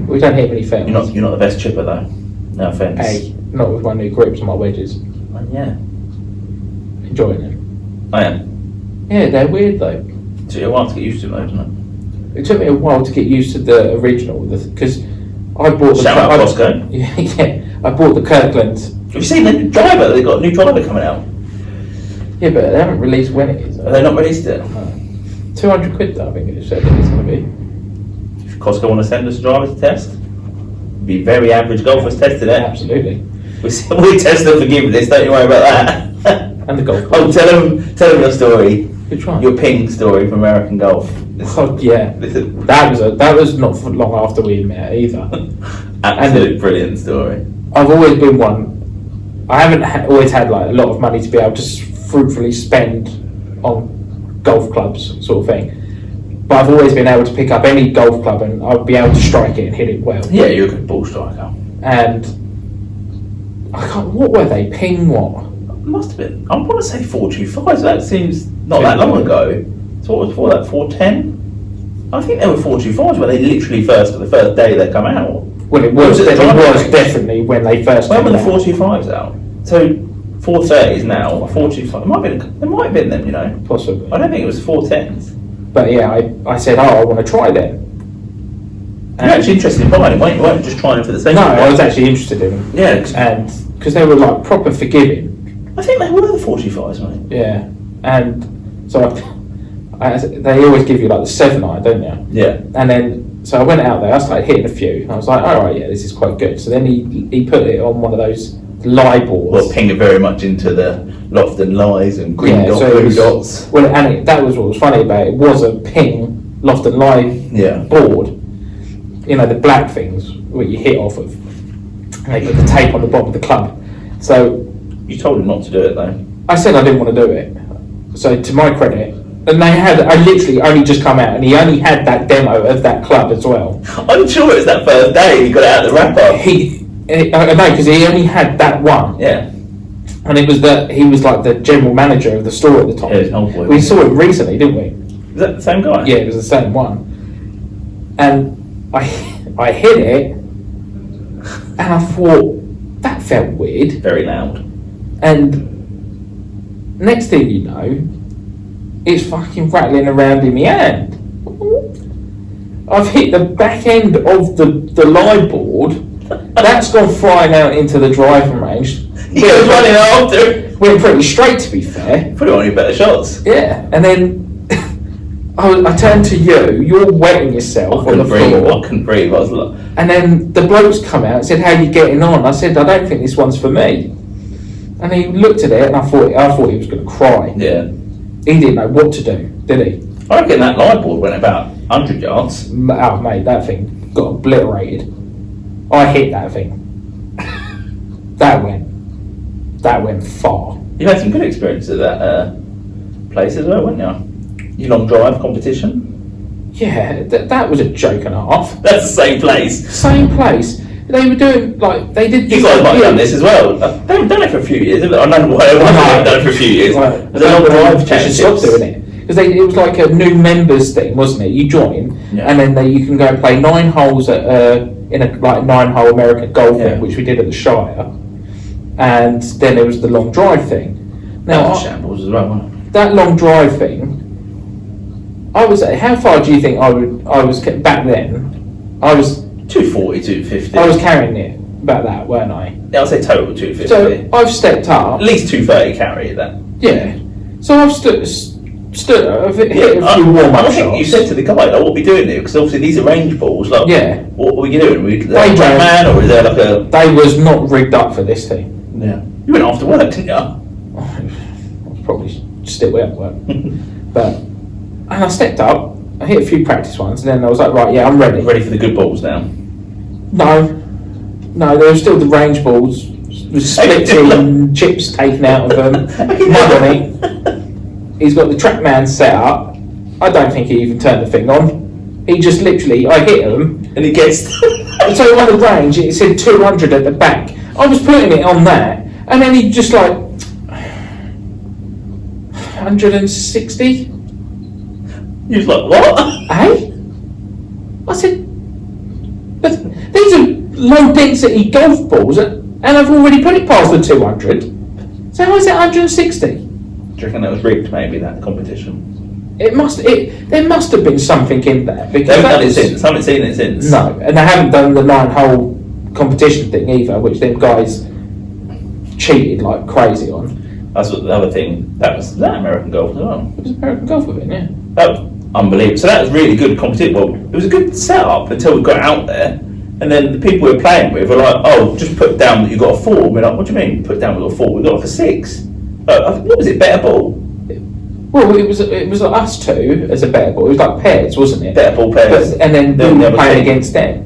We don't hit many fairways. You're not the best chipper though. No offense. Hey, not with my new grips and my wedges. Yeah, Enjoying them. I am. Yeah, they're weird though. So you want to get used to them, though, doesn't it? It took me a while to get used to the original, because I bought the. Shout out Costco. Yeah, I bought the Kirkland. Have you seen the driver? They've got a new driver coming out. Yeah, but they haven't released when it is. Have they not released it? 200 quid though, I think it said it's going to be. If Costco want to send us a driver to test, be very average golfers tested it. Absolutely. We test them for forgiveness. Don't you worry about that. And the golf. Oh, tell them your story. Which one? Your ping story from American golf. Oh yeah, This is that was not for long after we met either. absolute brilliant story. I've always been one. I haven't always had like a lot of money to be able to fruitfully spend on golf clubs, sort of thing. But I've always been able to pick up any golf club and I'll be able to strike it and hit it well. Yeah, you're a good ball striker. And I can't. What were they? Ping what? Must have been. I want to say 425. So that seems not that long ago. So what was before that? 410. I think they were 425s when they literally the first day they come out. Well, it was. Was it It driving was range? definitely when they first. When were came the out. 425s out? So 430s now. 425. It might have been them. You know. Possibly. I don't think it was 410s. But yeah, I said, I want to try them. You're actually interested in buying them, weren't you just trying them for the sake No, of it? I was actually interested in them. Yeah, 'cause And because they were like proper forgiving. I think they were the 45s, mate. Yeah. And so they always give you like the 7-iron, don't you? Yeah. And then, so I went out there, I started hitting a few, and I was like, all right, yeah, this is quite good. So then he put it on one of those lie boards. Well, ping it very much into the loft and lies and green Yeah, dot, so it blue was- dots. Well, and that was what was funny about it. It was a ping loft and lie Yeah. board. You know, the black things where you hit off of. And they put the tape on the bottom of the club. So You told him not to do it, though. I said I didn't want to do it. So to my credit, and I literally only just come out, and he only had that demo of that club as well. I'm sure it was that first day he got it out of the wrapper. I know, because he only had that one. Yeah. And it was he was like the general manager of the store at the time. Yeah, it's an old boy. We saw him recently, didn't we? Is that the same guy? Yeah, it was the same one. And I hit it, and I thought, that felt weird. Very loud. And next thing you know, it's fucking rattling around in my hand. I've hit the back end of the lie board. That's gone flying out into the driving range. He goes running after. Went pretty straight, to be fair. Put it on your better shots. Yeah, and then I turned to you. You're wetting yourself on the floor. I couldn't breathe. I was like, And then the blokes come out and said, "How are you getting on?" I said, "I don't think this one's for me." And he looked at it, and I thought he was going to cry. yeah. He didn't know what to do, did he? I reckon that lie board went about 100 yards. Oh, mate, that thing got obliterated. I hit that thing. That went far. You had some good experience at that place as well, weren't you? Your long drive competition. Yeah, that was a joke and a half. That's the same place. Same place. They were doing they did. You guys might have done this as well. They haven't done it for a few years. I don't know why they haven't done it for a few years. Right. But the long drive They should stop championships. doing it, because it was like a new members thing, wasn't it? You join, Yeah. and then you can go and play 9 holes at in a 9-hole American golf Yeah. thing, which we did at the Shire, and then there was the long drive thing. That Now was shambles as well, wasn't it? that long drive thing, I was. How far do you think I was back then? I was 240, 250. I was carrying it about that, weren't I? Yeah, I'll say total 250. So I've stepped up. At least 230 carry that. Yeah. So I've stood. I've hit a few warm-up I think shots. you said to the guy, like, what are we doing here? Because obviously these are range balls. Like, Yeah. What are we doing? We They man, or is there like a? They was not rigged up for this thing. Yeah. You went after work, didn't you? I was probably still at work, but and I stepped up. I hit a few practice ones, and then I was like, right, yeah, I'm ready. Ready for the good balls now. No, there were still the range balls, split in, chips taken out of them, mud on it. He's got the TrackMan set up. I don't think he even turned the thing on. He just literally, I hit him, and he gets. So on the range, it said 200 at the back. I was putting it on that, and then he just like 160. He was like, what? Hey? I said, but these are low density golf balls, and I've already put it past the 200. So how is it 160? Do you reckon that was rigged? Maybe that competition. There must have been something in there because they haven't done it since. Haven't seen it since. No, and they haven't done the 9-hole competition thing either, which them guys cheated like crazy on. That's what the other thing. That was that American golf as well. It was American golf event, yeah. That was unbelievable. So that was really good competition. Well, it was a good setup until we got out there, and then the people we were playing with were like, "Oh, just put down that you got a 4." We're like, "What do you mean? Put down we got a 4? We got like a 6." What was it? Better ball. Well, it was like us two as a better ball. It was like pairs, wasn't it? Better ball pairs. And then we were playing against them.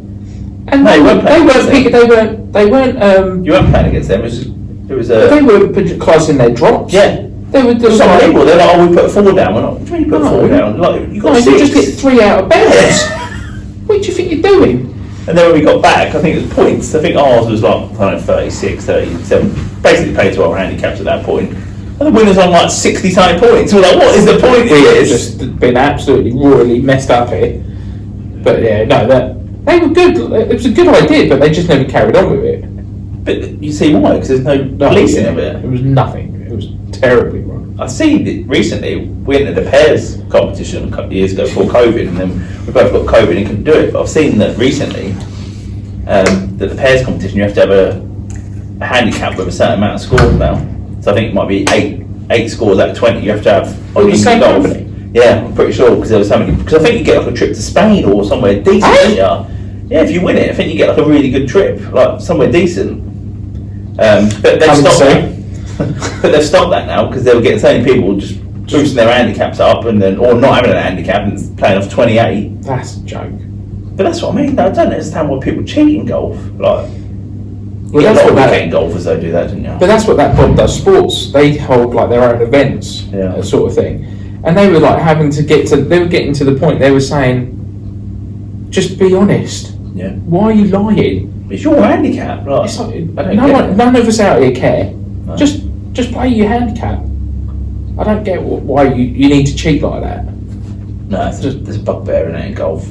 And No, they weren't. They weren't. You weren't playing against them. It was. They were close in their drops. Yeah. They were It was just unbelievable. They're like, "Oh, we put a 4 down." We're like, "What do you mean you put a 4 down? Like, you got a 6. You just hit 3 out of bounds. What do you think you're doing? And then when we got back, I think it was points. I think ours was like, I don't know, 36, 37. Basically played to our handicaps at that point. And the winner's on like 60-something points. We're like, what is the point? We've just been absolutely royally messed up here. But yeah, no, they were good. It was a good idea, but they just never carried on with it. But you see why? Because there's no policing of it. It was nothing. It was terribly wrong. I've seen it recently. We went to the pairs competition a couple of years ago before COVID, and then we both got COVID and couldn't do it. But I've seen that recently, that the pairs competition, you have to have a handicap with a certain amount of scores now. So I think it might be eight scores out of 20. You have to have on the same golf. company? Yeah, I'm pretty sure because there was so many. Because I think you get like a trip to Spain or somewhere decent, don't you? Yeah, if you win it, I think you get like a really good trip, like somewhere decent. But they've stopped that. But they've stopped that now because they were getting so many people just boosting their handicaps up and then, or not having an handicap and playing off 28. That's a joke. But that's what I mean. I don't understand why people cheat in golf. Like, Well, a that's lot what of that, weekend golfers don't do that, didn't you? but that's what that club does. Sports, they hold like their own events, Yeah. sort of thing. And they were like having to they were getting to the point. They were saying, just be honest. Yeah. Why are you lying? It's your handicap. Like, It's like, I don't get it. none of us out here care. No. Just play your handicap. I don't get why you need to cheat like that. No, it's just there's a bugbear in it in golf.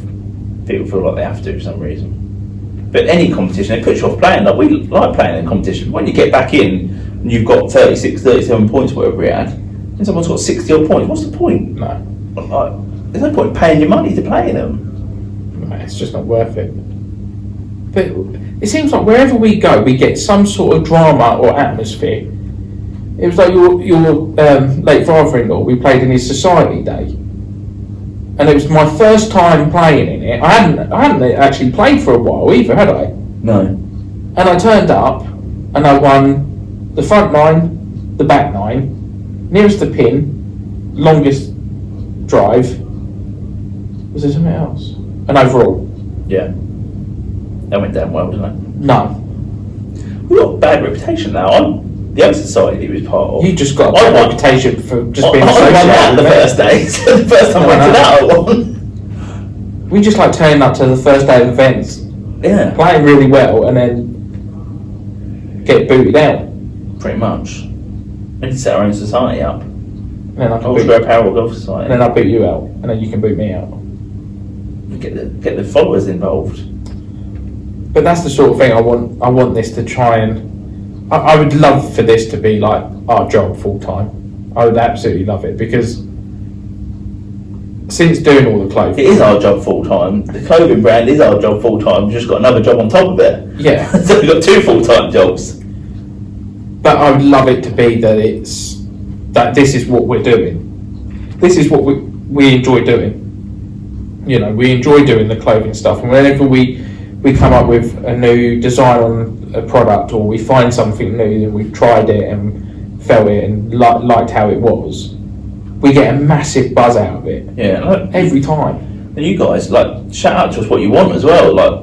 People feel like they have to for some reason. But any competition, they put you off playing. Like, we like playing in competition. When you get back in and you've got 36, 37 points, whatever we had, and someone's got 60 odd points, what's the point? No, Like, there's no point paying your money to play in them. no, it's just not worth it. But it seems like wherever we go, we get some sort of drama or atmosphere. It was like your late father-in-law. We played in his society day, and it was my first time playing in it. I hadn't actually played for a while either, had I? No. And I turned up, and I won the front 9, the back 9, nearest the pin, longest drive. Was there something else? And overall, Yeah. That went down well, didn't it? no. We've got a bad reputation now. I'm the other society he was part of. You just got a I bad won. reputation for just I being won that associated the with it. first day. So the first time I went to that, I won. We just like turning up to the first day of events, Yeah. playing really well, and then get booted out. Pretty much. We need to set our own society up. And then I can All boot, Square Apparel Golf and Society. then I boot you out, and then you can boot me out. Get the followers involved. But that's the sort of thing I want. I want this to try and. I would love for this to be like our job full time. I would absolutely love it because since doing all the clothing, it is our job full time. The clothing brand is our job full time. We've just got another job on top of it. yeah. So we've got 2 full-time jobs. But I would love it to be that this is what we're doing. This is what we enjoy doing. You know, we enjoy doing the clothing stuff, and whenever we come up with a new design on a product, or we find something new and we've tried it and felt it and liked how it was, we get a massive buzz out of it. Yeah, like, every time. and you guys, like, shout out to us what you want as well. Like,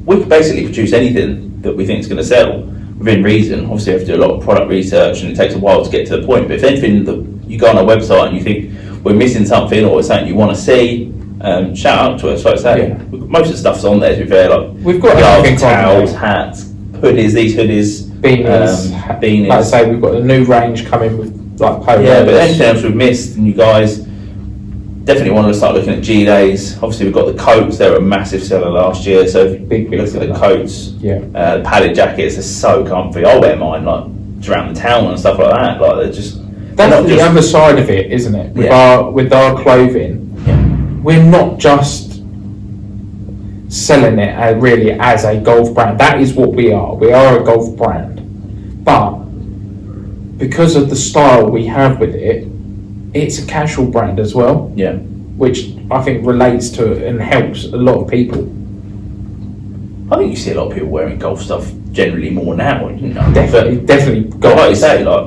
we can basically produce anything that we think is going to sell within reason. Obviously, we have to do a lot of product research, and it takes a while to get to the point. But if anything that you go on our website and you think we're missing something, or it's something you want to see, shout out to us. Like I say, Yeah. most of the stuff's on there. To be fair, like We've got gloves, everything on towels, there. hats, hoodies. These hoodies, Beanies. beanies. Like I say, we've got a new range coming with like polo. Yeah, but anything else we've missed, and you guys definitely want to start looking at G-Days. Obviously, we've got the coats. They were a massive seller last year, so if you Big look at the seller. coats, Yeah. the padded jackets are so comfy. I'll wear mine like around the town and stuff like that. Like they're just. they're That's not the just- other side of it, isn't it? Yeah. With our clothing, Yeah. we're not just selling it really as a golf brand. That is what we are. We are a golf brand, but because of the style we have with it, it's a casual brand as well, Yeah. which I think relates to it and helps a lot of people. I think you see a lot of people wearing golf stuff generally more now, you know. Definitely But like you golf. say, like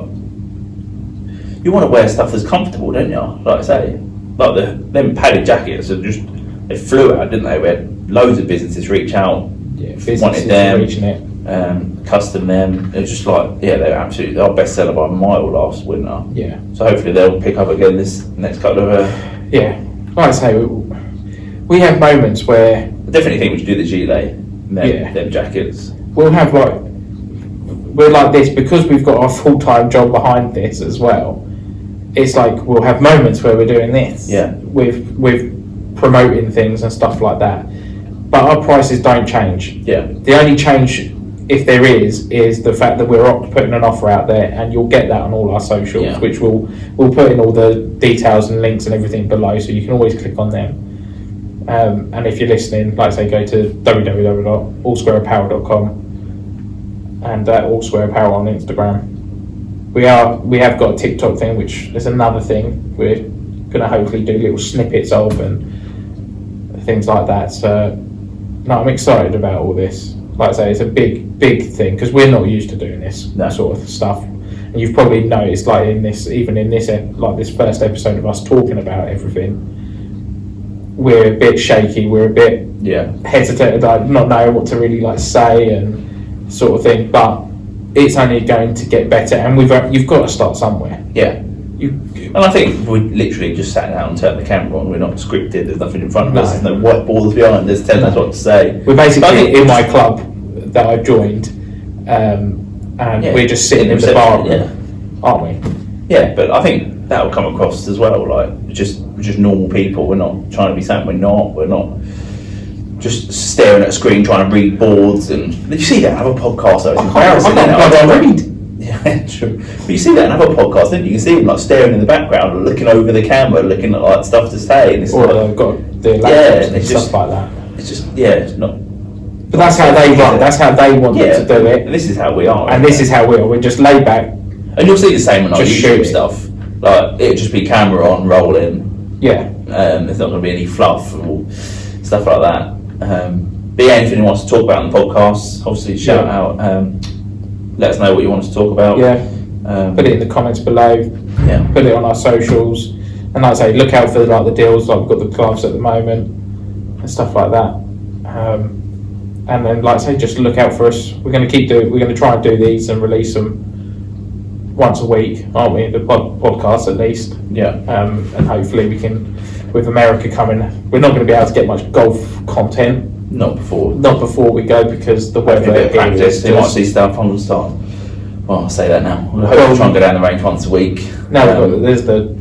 you want to wear stuff that's comfortable, don't you? Like I say, like them padded jackets are just they flew out, didn't they? We had loads of businesses reach out, Yeah, wanted businesses them, reaching it. custom them. It was just like they're absolutely our best seller by a mile last winter. Yeah. So hopefully they'll pick up again this next couple of. Yeah, like I say, we have moments where I definitely think we should do the gilet, Yeah. them jackets. we'll have we're like this because we've got our full-time job behind this as well. It's like we'll have moments where we're doing this, Yeah. with promoting things and stuff like that. But our prices don't change. Yeah. The only change, if there is the fact that we're putting an offer out there, and you'll get that on all our socials, Yeah. which we'll put in all the details and links and everything below, so you can always click on them. And if you're listening, like I say, go to www.allsquareapparel.com and All Square Apparel on Instagram. We have got a TikTok thing, which is another thing we're going to hopefully do little snippets of and things like that. So, no, I'm excited about all this. Like I say, it's a big thing because we're not used to doing this sort of stuff. And you've probably noticed, like this first episode of us talking about everything, we're a bit shaky. We're a bit hesitant, like not knowing what to really say and sort of thing. But it's only going to get better, and you've got to start somewhere. Yeah. And I think we literally just sat down and turned the camera on. We're not scripted. There's nothing in front of us. There's no whiteboards behind us telling us what to say. We're basically in my club that I've joined, and we're just sitting in the bar room, aren't we? Yeah, but I think that will come across as well. Like we're just normal people. We're not trying to be something we're not. We're not just staring at a screen trying to read boards. And did you see that other podcast? It's embarrassing. I can't read. Yeah, true. But you see that in other podcasts, didn't you? You can see them staring in the background, looking over the camera, looking at stuff to say, and it's or they've got the laptops and stuff like that. It's just it's not. But that's how they run. That's how they want to do it. And this is how we are. And this is how we are. We're just laid back. And you'll see the same on our Just YouTube shooting. stuff. Like it'll just be camera on, rolling. Yeah. There's not going to be any fluff or stuff like that. But yeah, anything you want to talk about on the podcast, obviously shout out. Let us know what you want us to talk about. Yeah. Put it in the comments below. Yeah. Put it on our socials. And like I say, look out for the deals. Like we've got the gloves at the moment and stuff like that. And then, like I say, just look out for us. We're going to try and do these and release them once a week, aren't we? The podcast at least. Yeah. And hopefully we can, with America coming, we're not going to be able to get much golf content. Not before We go because the a weather bit of here practice. is You might just. see stuff on the start. Well, I'll say that now. We'll hopefully try and go down the range once a week. No, there's the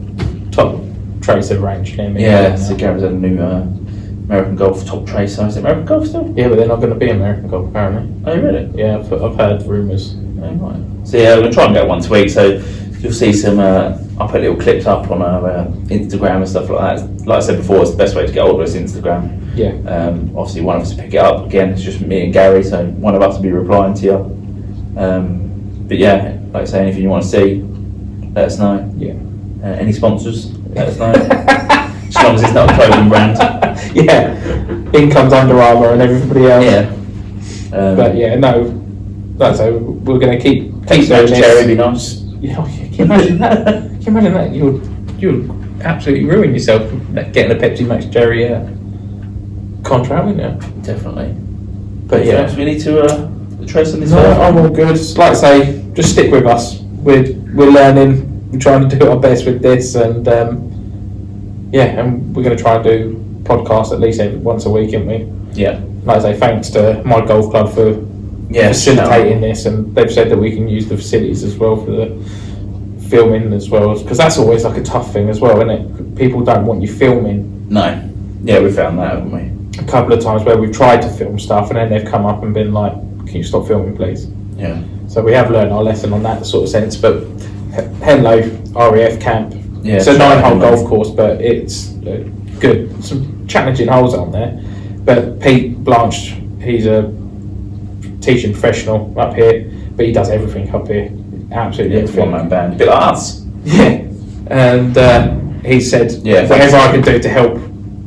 top tracer range near me. Yeah, so Gary's had a new American Golf top tracer. Is it American Golf still? Yeah, but they're not going to be American golf apparently. Oh, really? Yeah, I've heard rumours. Oh, right. So yeah, we're going to try and go once a week. So you'll see some. I'll put little clips up on our Instagram and stuff like that. Like I said before, it's the best way to get hold of us, Instagram. Yeah. Obviously, one of us will pick it up. Again, it's just me and Gary, so one of us will be replying to you. But yeah, like I say, anything you want to see, let us know. Yeah. Any sponsors, let us know. As long as it's not a clothing brand. Yeah. In comes Under Armour and everybody else. Yeah. But yeah, no. Like I say, we're going to keep Pepsi doing Max this. Cherry would be nice. Yeah, can you imagine that? Can you imagine that? You would absolutely ruin yourself getting a Pepsi Max Cherry contract, wouldn't you? Definitely. But yeah. So we need to trace on this. No, I'm all good. Like I say, just stick with us. We're learning. We're trying to do our best with this, and and we're going to try and do podcasts at least once a week, aren't we? Yeah. Like I say, thanks to my golf club for facilitating this, and they've said that we can use the facilities as well for the filming as well, because that's always like a tough thing as well, isn't it? People don't want you filming. No. Yeah, we found that, haven't we? A couple of times where we've tried to film stuff, and then they've come up and been like, "Can you stop filming, please?" Yeah. So we have learned our lesson on that sort of sense. But Henlow RAF camp. Yeah, it's a try 9-hole Henlow. golf course, but it's good. Some challenging holes on there. But Pete Blanche, he's a teaching professional up here, but he does everything up here. Absolutely Yeah, it's everything. one man band. A bit like us. Yeah. And he said, whatever I can do to help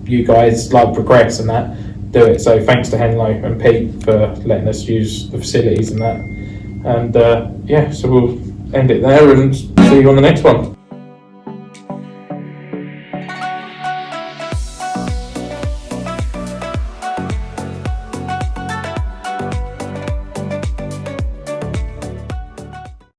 you guys like progress and that, do it. So thanks to Henlow and Pete for letting us use the facilities and that. And so we'll end it there and see you on the next one.